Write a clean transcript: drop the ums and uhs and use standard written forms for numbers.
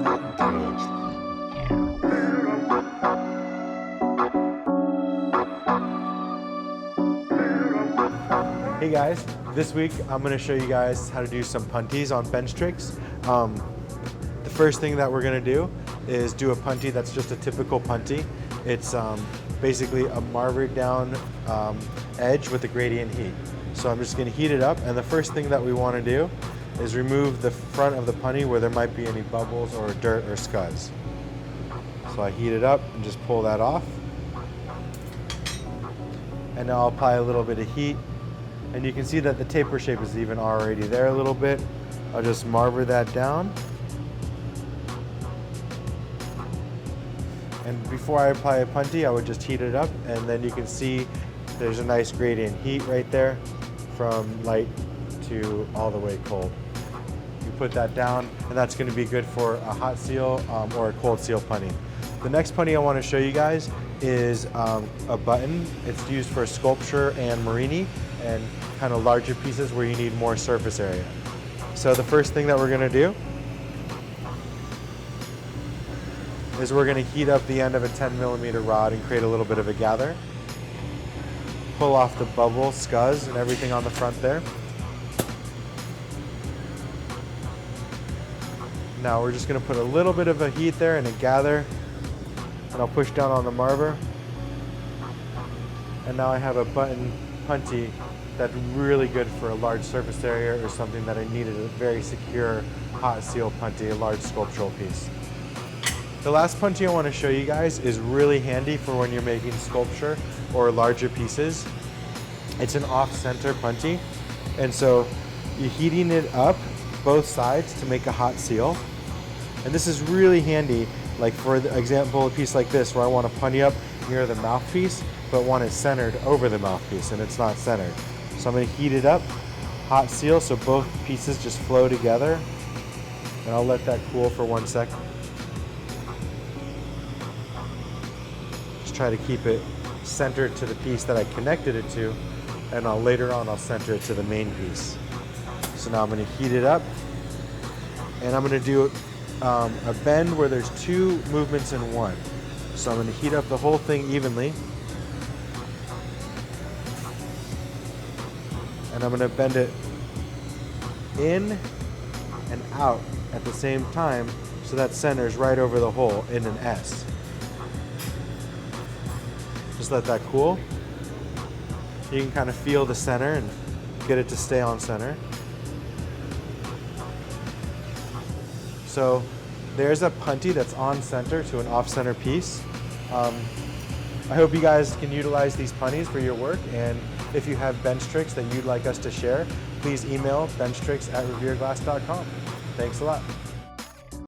Hey guys, this week I'm going to show you guys how to do some punties on bench tricks. The first thing that we're going to do is do a punty that's just a typical punty. It's basically a marvered down edge with a gradient heat. So I'm just going to heat it up, and the first thing that we want to do is remove the front of the punty where there might be any bubbles or dirt or scuds. So I heat it up and just pull that off. And now I'll apply a little bit of heat. And you can see that the taper shape is even already there a little bit. I'll just marver that down. And before I apply a punty, I would just heat it up, and then you can see there's a nice gradient heat right there from light to all the way cold. You put that down, and that's going to be good for a hot seal or a cold seal punty. The next punty I want to show you guys is a button. It's used for sculpture and marini and kind of larger pieces where you need more surface area. So the first thing that we're going to do is we're going to heat up the end of a 10mm rod and create a little bit of a gather. Pull off the bubbles, scuds, and everything on the front there. Now we're just going to put a little bit of a heat there and a gather, and I'll push down on the marver. And now I have a button punty that's really good for a large surface area or something that I needed a very secure hot seal punty, a large sculptural piece. The last punty I want to show you guys is really handy for when you're making sculpture or larger pieces. It's an off-center punty, and so you're heating it up both sides to make a hot seal. And this is really handy, like for example, a piece like this where I want to punty up near the mouthpiece, but want it centered over the mouthpiece, and it's not centered. So I'm going to heat it up, hot seal, so both pieces just flow together, and I'll let that cool for 1 second. Just try to keep it centered to the piece that I connected it to, and later on I'll center it to the main piece. So now I'm going to heat it up, and I'm going to do a bend where there's two movements in one. So I'm going to heat up the whole thing evenly, and I'm going to bend it in and out at the same time so that centers right over the hole in an S. Just let that cool. You can kind of feel the center and get it to stay on center. So there's a punty that's on center to an off-center piece. I hope you guys can utilize these punties for your work, and if you have bench tricks that you'd like us to share, please email benchtricks@revereglass.com. Thanks a lot.